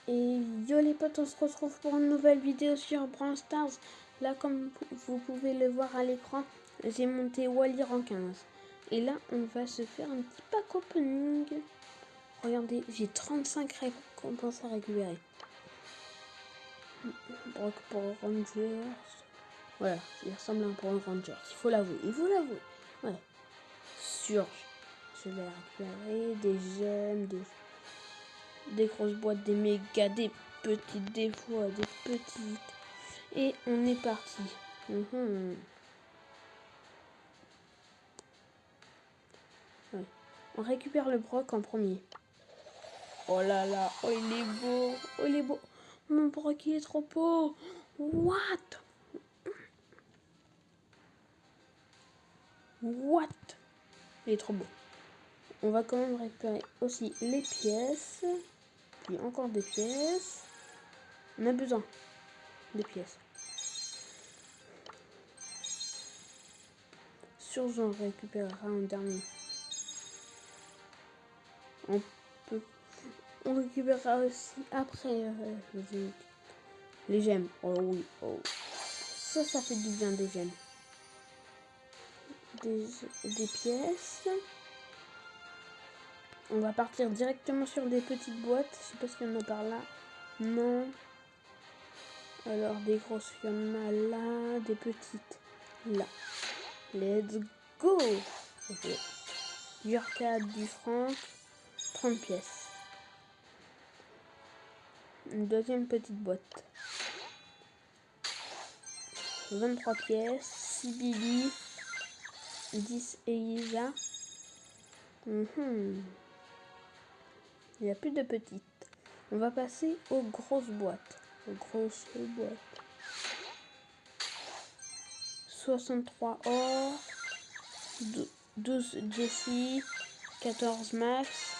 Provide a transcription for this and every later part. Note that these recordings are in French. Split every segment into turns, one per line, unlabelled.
Et yo les potes, on se retrouve pour une nouvelle vidéo sur Brawl Stars. Là, comme vous pouvez le voir à l'écran, j'ai monté Wally rang 15. Et là, on va se faire un petit pack opening. Regardez, j'ai 35 récompenses à récupérer. Brock pour Rangers. Voilà, il ressemble un peu à un Rangers. Il faut l'avouer, Ouais. Surge. Je vais récupérer des gemmes, des grosses boîtes, des mégas, des petites, des fois, des petites. Et on est parti. Ouais. On récupère le Brock en premier. Oh là là, oh il est beau, oh il est beau. Mon Brock il est trop beau. What? Il est trop beau. On va quand même récupérer aussi les pièces. Puis encore des pièces. On a besoin des pièces. Surge, on récupérera un dernier. On récupérera aussi après les gemmes. Oh oui, oh. Ça fait du bien des gemmes. Des pièces. On va partir directement sur des petites boîtes. Je sais pas s'il y en a par là. Non. Alors des grosses, il y en a là. Des petites là. Let's go. Ok. Du arcade, du franc. 30 pièces. Une deuxième petite boîte. 23 pièces. 6 Billy. 10 Elisa. Il n'y a plus de petites. On va passer aux grosses boîtes. 63 or. 12 Jessie. 14 Max.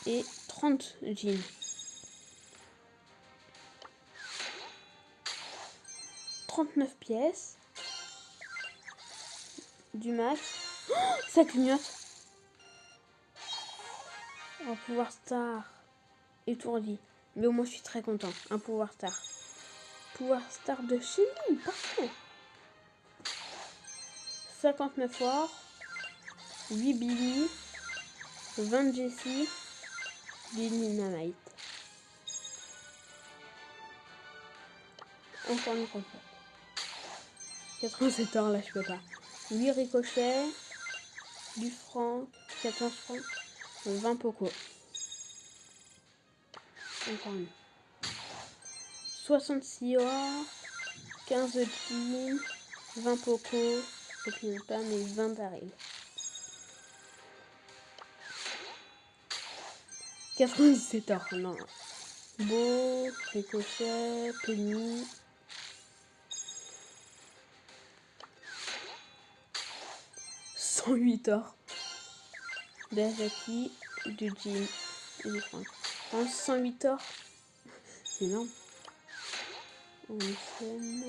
Et 30 Jean. « 39 pièces. Du max. Oh, ça clignote. Un pouvoir star. Étourdi. Mais au moins je suis très content. Un pouvoir star. Pouvoir star de Chili. Parfait. 59 or. 8 Billy. 20 Jessie. Dynamite. Encore une fois. 87 or là je peux pas. 8 ricochets. Du franc. 14 francs. 20 Poco. Encore une. 66 or. 15 jeans. 20 Poco. Ça clignote pas mais 20 Daryl. 97 or. Non. Beau. Ricochet. Penny. 108 or. Dajaki. Du jean. Et du franc. 108 or. C'est énorme.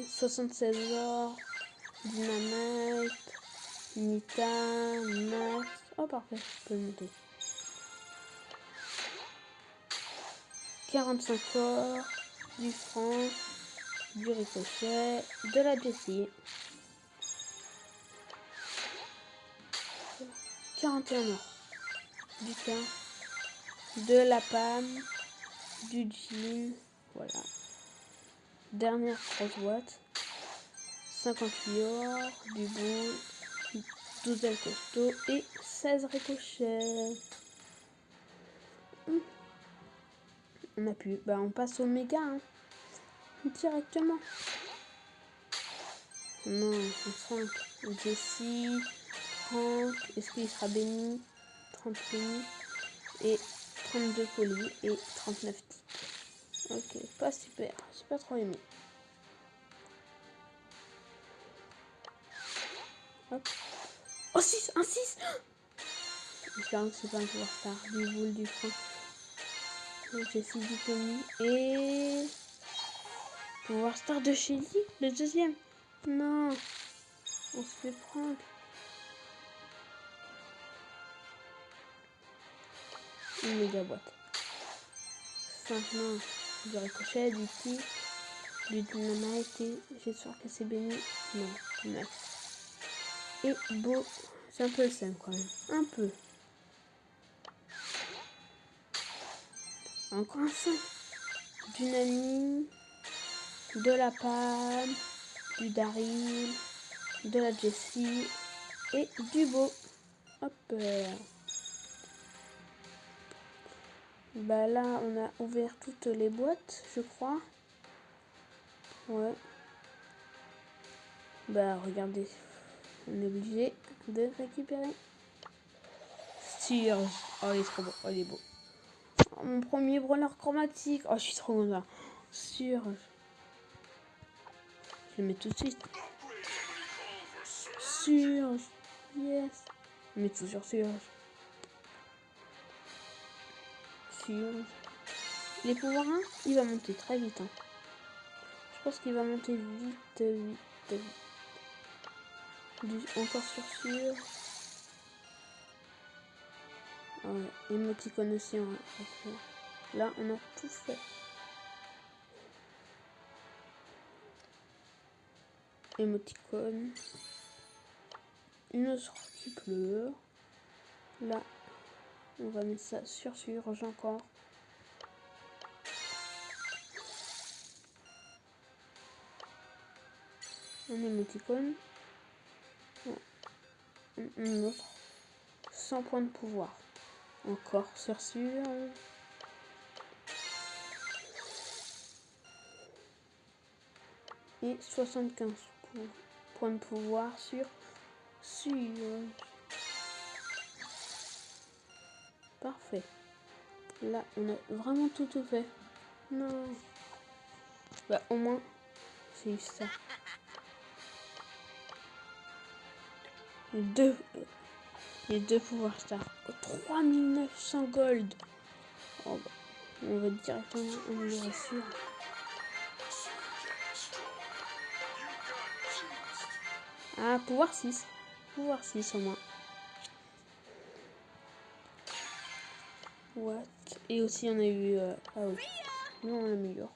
76 or. Dynamite. Nita. Max. Oh parfait, je peux le monter. 45 or. Du franc. Du ricochet. De la Jessie. 41 or. Du K. De la Pam. Du jean. Voilà. Dernière grosse boîte. 58 or. Du boule. 12 ailes costaud. Et 16 ricochets. On a pu. Bah on passe au méga. Hein. Directement. Non, 5. Jessie. 30. Est-ce qu'il sera béni? 30 béni. Et 32 colis. Et 39 tickets. Ok, pas super. J'ai pas trop aimé. Hop. Oh 6. Un 6. J'espère que c'est pas un pouvoir star. Du boule, du franc. Jessie, du penny. Et... pouvoir star de Chili. Le deuxième. Non. On se fait prendre. Une méga boîte. maintenant du ricochet, du tic, du dynamite et j'ai sûr que c'est béni. Non, max. Et beau, c'est un peu le seum quand même. Un peu. Encore un 5. Du Nani, de la Pam, du Daryl, de la Jessie et du beau. Hop. Bah là, on a ouvert toutes les boîtes, je crois. Ouais. Bah regardez, on est obligé de récupérer. Surge. Oh, il est trop beau. Oh, il est beau. Oh, mon premier brawler chromatique. Oh, je suis trop content. Surge. Je le mets tout de suite. Surge. Yes. Je mets toujours Surge. Surge. Les pouvoirs 1, il va monter très vite. Hein. Je pense qu'il va monter vite. Encore sur Surge. Ah ouais, émoticône aussi. Hein. Là, on a tout fait. Émoticône. Une autre qui pleure. Là, on va mettre ça sur Surge encore. Un émoticône. Un autre. 100 points de pouvoir. Encore sur Surge. Et 75 points de pouvoir sur Surge. Parfait. Là, on a vraiment tout fait. Non. Bah, au moins, c'est ça. Les deux pouvoirs stars. 3900 gold. Oh, bah, on va directement améliorer sûr. Ah, pouvoir 6. Pouvoir 6 au moins. What? Et aussi, on a eu... ah oui. Nous, on l'améliore.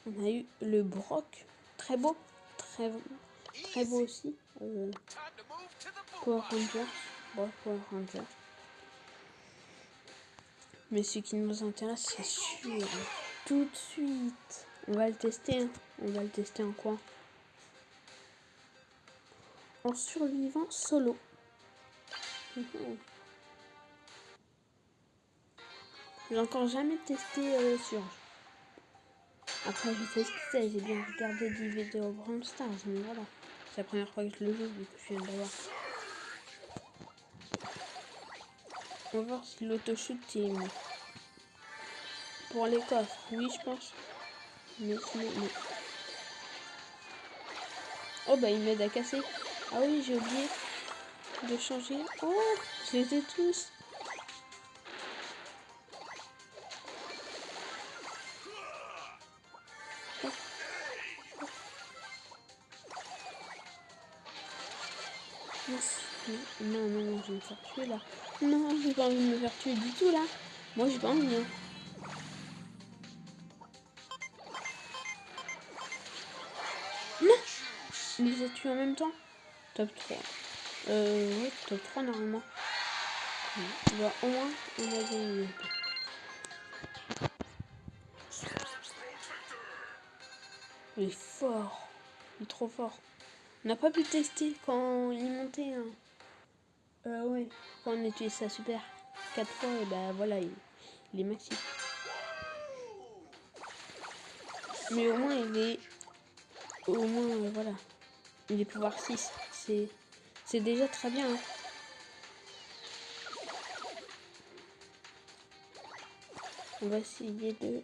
On a eu le Brock. Très beau. Très beau aussi. Power Rangers. Bon, Power Rangers. Mais ce qui nous intéresse, c'est sûr. Tout de suite. On va le tester. Hein. On va le tester en quoi? En survivant solo. J'ai encore jamais testé Surge. Après, je sais ce que c'est. J'ai bien regardé des vidéos Brawl Stars. Mais voilà. C'est la première fois que je le joue, vu que je viens d'avoir. On va voir si l'auto-shooting. Pour les coffres, oui, je pense. Mais sinon, non. Oh, bah, il m'aide à casser. Ah oui, j'ai oublié de changer. Oh, je les ai tous. Oh. Non, je vais me faire tuer là. Non, j'ai pas envie de me faire tuer du tout là. Moi, j'ai pas envie. Hein. Non, on les a tués en même temps. Top 3. Ouais, top 3 normalement. Bah, au moins, on a gagné. Il est fort. Il est trop fort. On n'a pas pu tester quand il montait. Hein. Ouais. Quand on a tué ça super 4 fois, et bah voilà, il est maxi. Mais au moins, il est. Au moins, voilà. Il est pouvoir 6. C'est déjà très bien. Hein. On va essayer de...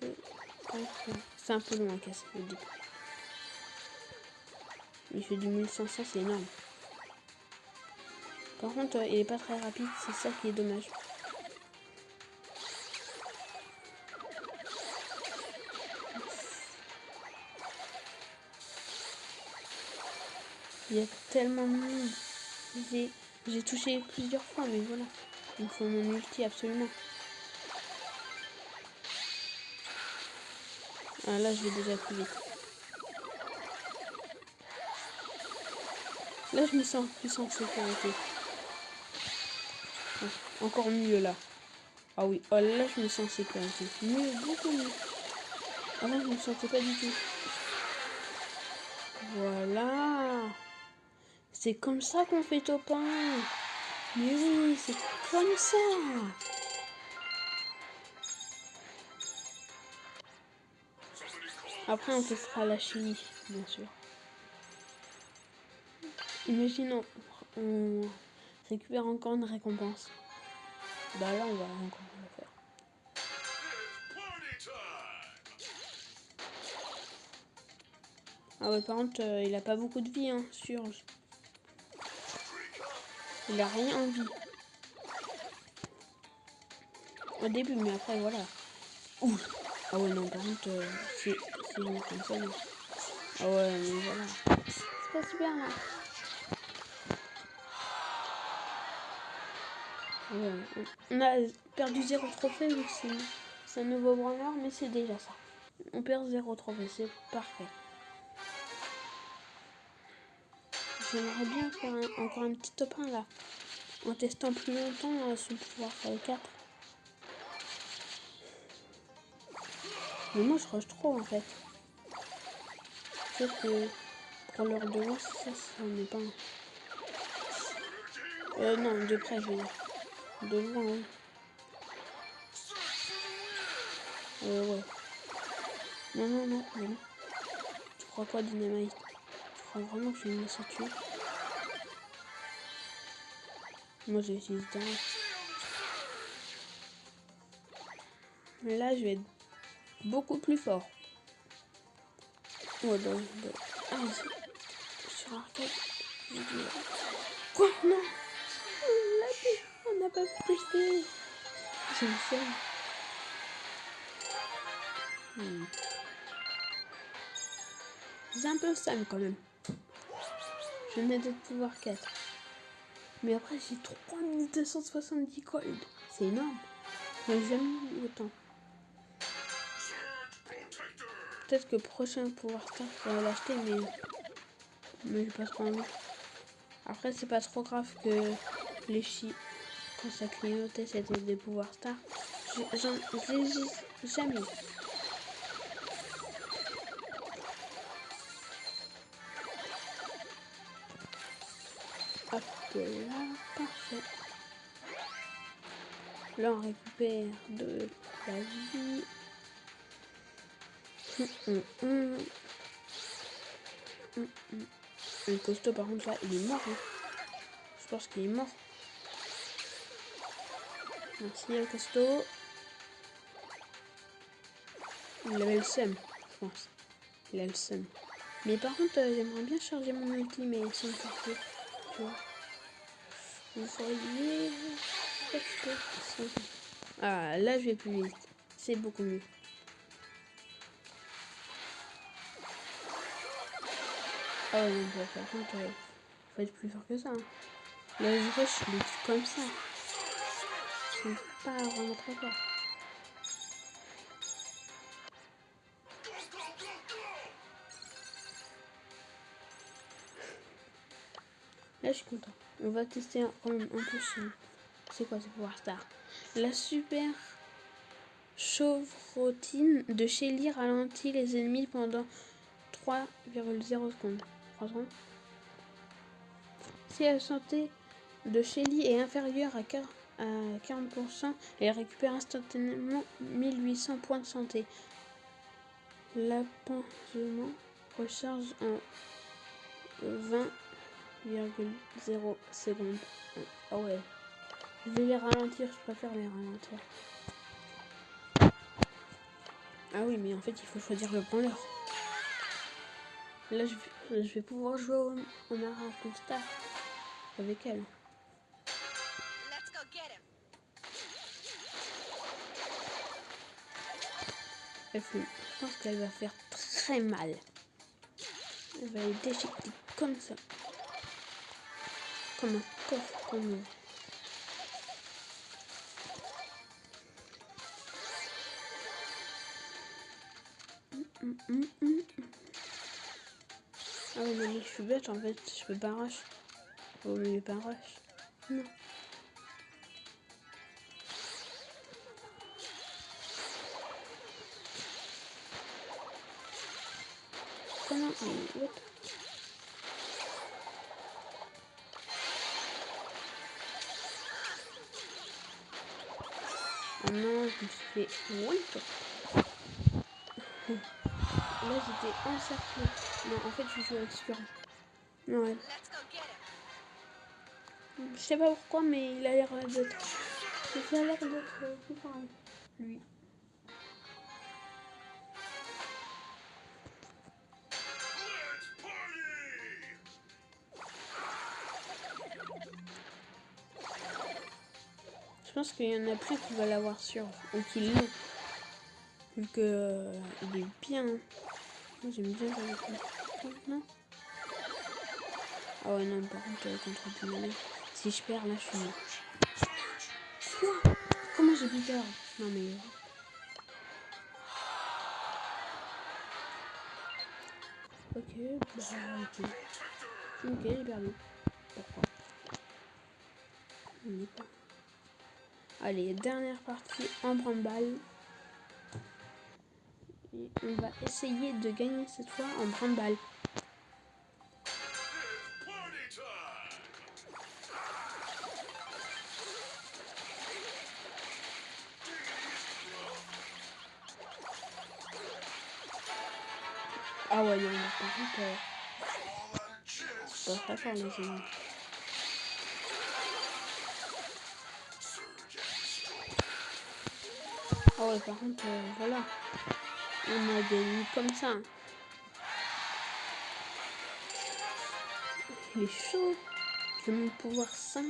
C'est un peu long à casser le début. Il fait du 1500, c'est énorme. Par contre, il est pas très rapide, c'est ça qui est dommage. Il y a tellement de monde. J'ai touché plusieurs fois, mais voilà. Il me faut mon ulti absolument. Ah là je vais déjà plus vite. Là je me sens plus en sécurité. Oh, encore mieux là. Ah oui, oh là je me sens en sécurité. Mieux, beaucoup mieux. Avant je me sentais pas du tout. Voilà. C'est comme ça qu'on fait top 1. Mais oui, c'est comme ça. Après, on te fera la chimie, bien sûr. Imaginons, on récupère encore une récompense. Bah là, on va encore le faire. Ah ouais, par contre, il a pas beaucoup de vie, hein, Surge. Il a rien en vie. Au début, mais après, voilà. Ouh. Ah ouais, non, par contre, c'est comme ça, non. Ah ouais, mais voilà. C'est pas super, là. Ouais, on a perdu 0 trophée, vu que c'est un nouveau branleur, mais c'est déjà ça. On perd 0 trophée, c'est parfait. J'aimerais bien faire encore un petit top 1 là. En testant plus longtemps son pouvoir 4. Mais moi je rush trop en fait. Sauf que pour l'heure de loin, ça n'en est pas un. Non, de près je veux dire. De loin, oui. Ouais. Non, mais non. Tu crois quoi, Dynamite? Tu crois vraiment que je vais me laisser tuer? Moi j'ai utilisé direct. Mais là je vais être beaucoup plus fort. Ouais, ah, sur arcade. Quoi? Non! On n'a pas pu tester. C'est le seul. C'est un peu sale quand même. Je venais de pouvoir 4. Mais après j'ai 3270 gold. C'est énorme. Mais jamais eu autant. Peut-être que prochain pouvoir star je pourrais l'acheter, mais j'ai pas trop envie. Après c'est pas trop grave que les quand ça clignotait c'était des pouvoirs stars. J'ai jamais. Hop là, parfait. Là on récupère de la vie. Le costaud par contre là il est mort. Hein. Je pense qu'il est mort. Merci le costaud. Il avait le seum, je pense. Il a le seum. Mais par contre j'aimerais bien charger mon ulti mais sans le faire tuer. Tu vois. Vous voyez. Ah là je vais plus vite. C'est beaucoup mieux. Ah ouais, non, par contre, faut être plus fort que ça. Hein. Là, je rush, je les tue comme ça. Ils sont pas vraiment très forts. Là, je suis content. On va tester quand même un peu son... C'est quoi ce pouvoir star? La super chevrotine de Shelly ralentit les ennemis pendant 3,0 secondes. 3 secondes. Si la santé de Shelly est inférieure à 40%, elle récupère instantanément 1800 points de santé. L'apaisement recharge en 20,0 secondes. Ah ouais. Je vais les ralentir, je préfère les ralentir. Ah oui, mais en fait, il faut choisir le branleur. Là, je vais pouvoir jouer au marathon star avec elle. Je pense qu'elle va faire très mal. Elle va les déchiqueter comme ça. Comme un coffre, comme... Ah oui, non, mais je suis bête en fait, je peux pas rush. Oh, mais pas rush. Non. Oh non, mais what? Oh non, je me suis fait one shot. Là, j'étais encerclée. Non, en fait, je joue avec Surge. Ouais. Je sais pas pourquoi, mais il a l'air d'être... Il a l'air d'être plus fort, lui. Je pense qu'il y en a plein qui veulent l'avoir Surge, ou qui l'ont. Vu que il est bien. Moi, j'aime bien jouer avec lui. Non? Ah ouais, non, par contre, contre Pinane, si je perds, là, je suis mort. Quoi? Comment j'ai pu perdre? Non, mais... Ok, bah, ok. Ok, j'ai perdu. Pourquoi? On n'est pas... Allez, dernière partie en branle-balle. Et on va essayer de gagner cette fois en branle-balle. Ah ouais, non, par contre, c'est pas très fort, les ennemis. Ah ouais, par contre, voilà. On a gagné comme ça. Il est chaud. Je vais mon pouvoir 5.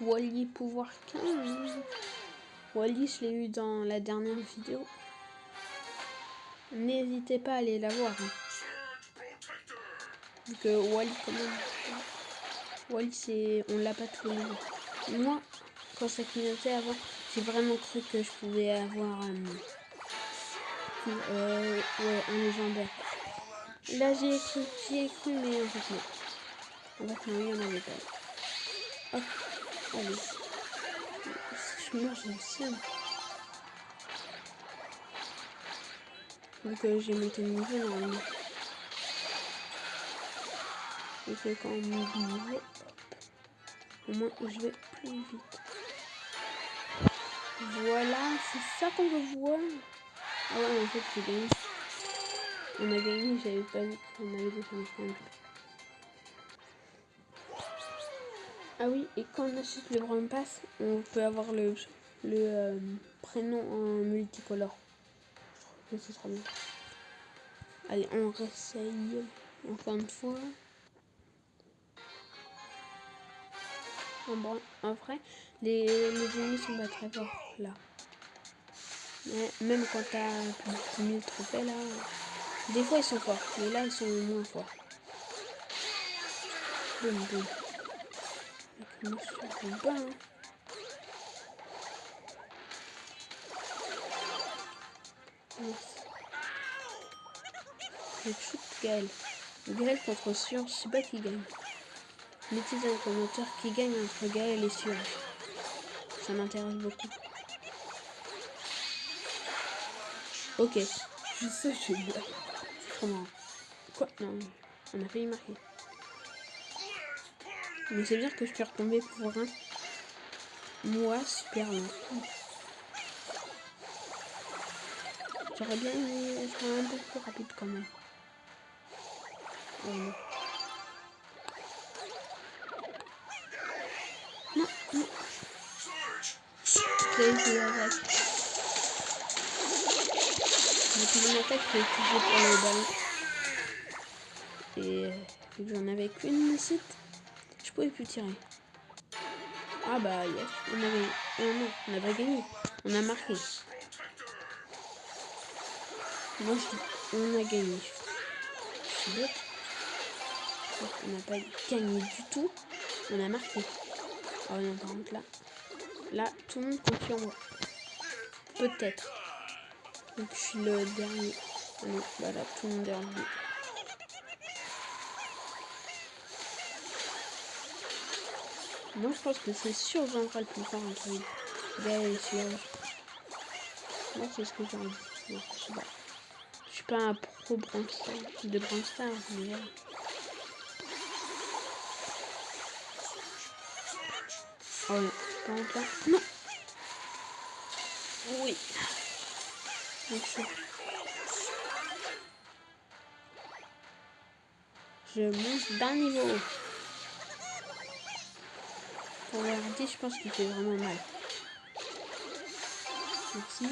Wally pouvoir 15. Wally, je l'ai eu dans la dernière vidéo. N'hésitez pas à aller la voir. Hein. Vu que Wally, quand même... Wally, c'est... On l'a pas tous les jours. Moi, quand ça clignotait avant, j'ai vraiment cru que je pouvais avoir ouais, un légendaire. Là, j'y ai cru, mais en fait, non. En fait, non, il y en avait pas. Hop, allez. Si je meurs, j'ai le seum. Vu que j'ai monté de niveau, normalement. Et que quand on monte de niveau, hop, au moins, je vais plus vite. Voilà, c'est ça qu'on veut voir. Ah ouais, en fait, j'ai gagné. On a gagné, j'avais pas vu qu'on avait des changements. Ah oui, et quand on achète le Brawl Pass, on peut avoir le prénom en multicolore. Je trouve que c'est trop bien. Allez, on réessaye encore une fois. En vrai, les ennemis sont pas très forts là. Mais même quand t'as plus de 10 000 trophées là, des fois ils sont forts, mais là ils sont moins forts. Boum boum. Donc moi je suis pas. Hein. Je shoot Gaël. Gaël contre Surge, je sais pas qui gagne. Mettez dans les commentaires qui gagne entre Gaël et Surge. Ça m'intéresse beaucoup. Ok, je sais, je suis bien. C'est trop marrant. Quoi? Non, on a failli marquer. Mais c'est bien que je suis retombée pour un. Moi, super lent. J'aurais bien aimé être un peu plus rapide quand même. Oh non. Non, non. J'ai joué avec. Donc mon attaque j'ai utilisé pour le ballon. Et vu que j'en avais qu'une site, je pouvais plus tirer. Ah bah yes, on avait... non, on n'a pas gagné. On a marqué. Moi on a gagné. Je suis bête. On n'a pas gagné du tout. On a marqué. Oh non, par contre là, tout le monde confie en moi. Peut-être. Donc je suis le dernier. Ah non, bah là, tout le monde est enlevé. Donc je pense que c'est Surge le plus fort entre Gaël et Surge. Moi c'est ce que j'ai envie. Non, je sais pas. Je suis pas un pro de Brawl Stars, mais voilà. Oh non, par contre là. Non. Oui. Donc je monte d'un niveau. Pour le RD, je pense qu'il fait vraiment mal. Merci.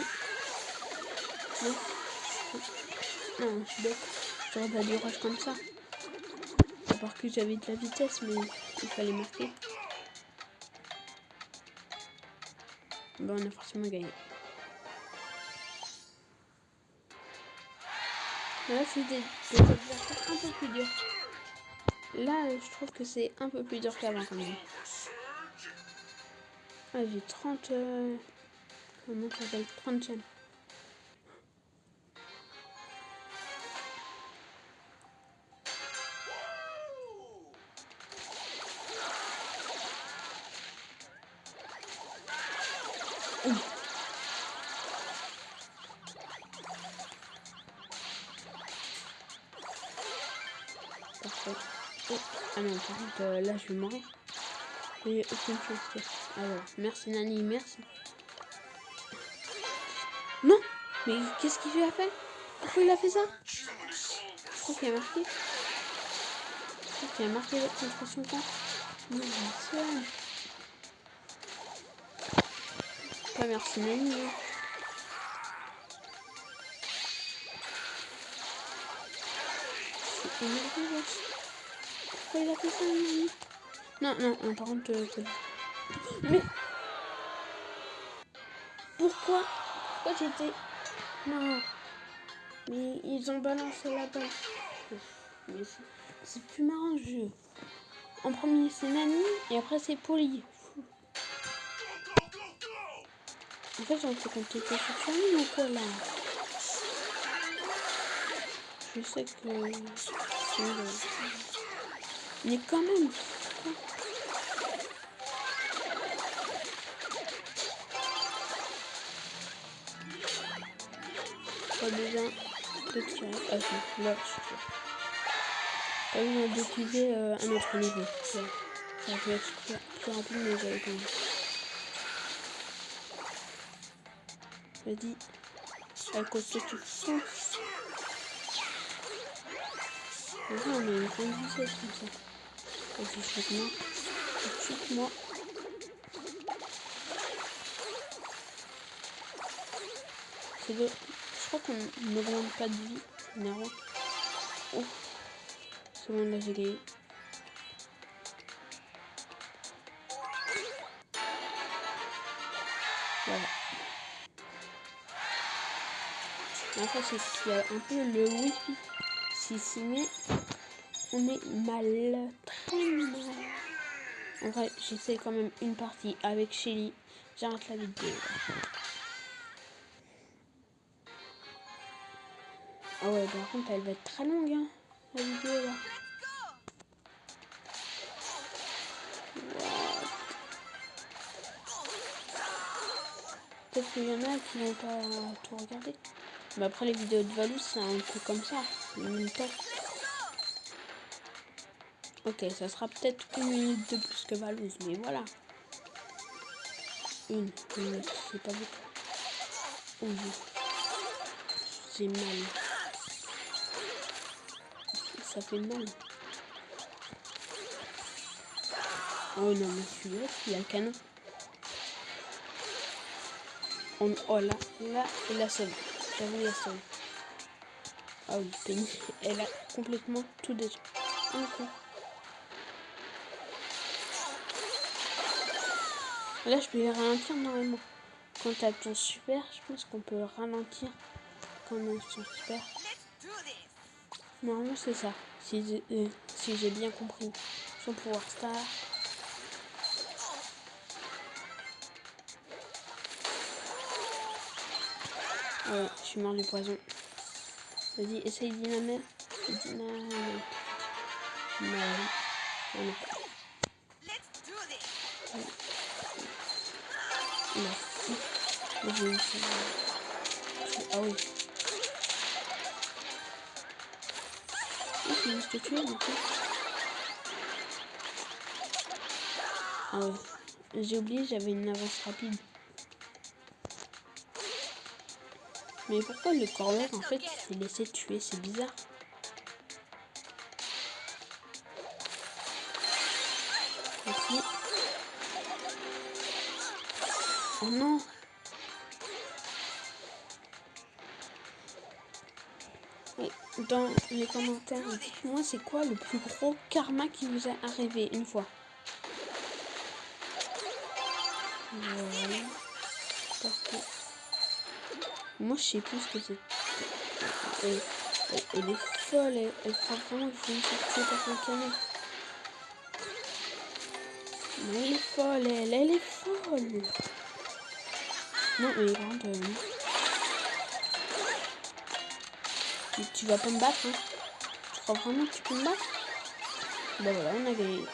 Non, je suis bête. J'aurais pas dû rush comme ça. À part que j'avais de la vitesse, mais il fallait marquer. Bon, on a forcément gagné. Là, c'est des adversaires un peu plus durs. Là, je trouve que c'est un peu plus dur qu'avant quand même. Ah, j'ai 30... comment ça s'appelle 30 chaînes. Parfait. Oh. Ah non, par contre, là, je vais mourir. J'ai aucune chance. Ah voilà. Merci Nani, merci. Non. Mais qu'est-ce qu'il a fait? Pourquoi il a fait ça? Je crois qu'il a marqué. Je crois qu'il a marqué contre son camp. Non, mais c'est pas merci Nani. C'est énervé, wesh. Pourquoi il a fait ça, Nani? Non, par contre, mais pourquoi j'étais... Non. Mais ils ont balancé la balle. Mais c'est plus marrant le jeu. En premier c'est Nani et après c'est Poli. En fait j'ai l'impression qu'on t'était sur lui ou quoi là? Je sais que... Mais quand même. Pas besoin de tirer. Ah si, là je tire. Pas besoin d'utiliser un autre niveau. Ouais. Ça peut être plus rapide mais j'avais pas envie. Vas-y. À côté tu fonces. Là on a une grande vitesse comme ça. Vas-y, shoot-moi. Shoot-moi. C'est de... Je crois qu'on n'augmente pas de vie. C'est énervant. Oh. C'est bon, là j'ai gagné. Voilà. Après, c'est qu'il y a un peu le wifi. Si c'est mieux, on est mal. Très mal. En vrai, j'essaie quand même une partie avec Shelly. J'arrête la vidéo. Ah ouais, par contre, elle va être très longue, hein, la vidéo là. Peut-être qu'il y en a qui vont pas tout regarder. Mais après, les vidéos de Valou, c'est un peu comme ça. C'est une top. Ok, ça sera peut-être 1 minute de plus que Valouz, mais voilà. Une minute, c'est pas beaucoup. Oh, j'ai mal. Ça fait mal. Oh non, mais celui-là, il a le canon. Oh là, il a sauvé. J'avoue, il a sauvé. Ah oui, Penny, elle a complètement tout détruit. Okay. Là, je peux ralentir normalement. Quand t'as ton super, je pense qu'on peut ralentir quand on a son super. Normalement, c'est ça. Si j'ai bien compris. Son pouvoir star. Ouais, je suis mort du poison. Vas-y, essaye dynamite. Dynamite. Non. Vas-y, ah oui. Je vais juste te tuer, ok. Ah oui. J'ai oublié, j'avais une avance rapide. Mais pourquoi le corner, en fait, il s'est laissé tuer? C'est bizarre. Ok. Oh non. Et dans les commentaires, dites-moi c'est quoi le plus gros karma qui vous est arrivé une fois. Voilà. Parfait. Moi je sais plus ce que c'est. Elle est folle, elle croit vraiment que je vais me faire tuer par un canon. Mais elle est folle, elle est folle. Non mais par contre, tu vas pas me battre, hein. Tu crois vraiment que tu peux me battre? Bah voilà, on a gagné.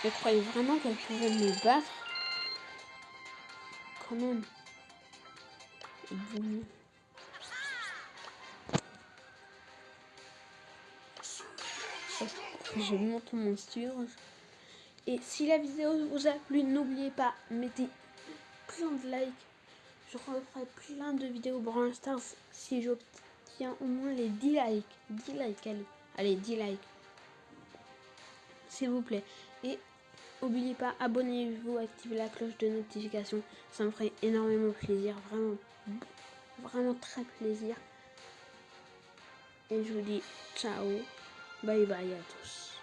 Elle croyait vraiment qu'elle pouvait me battre. Quand même. Je monte mon monstrueuse. Et si la vidéo vous a plu, n'oubliez pas, mettez plein de likes. Je referai plein de vidéos Brawl Stars si j'obtiens au moins les 10 likes. 10 likes, allez 10 likes. S'il vous plaît. Et n'oubliez pas, abonnez-vous, activez la cloche de notification. Ça me ferait énormément plaisir. Vraiment, vraiment très plaisir. Et je vous dis ciao. Bye bye à tous.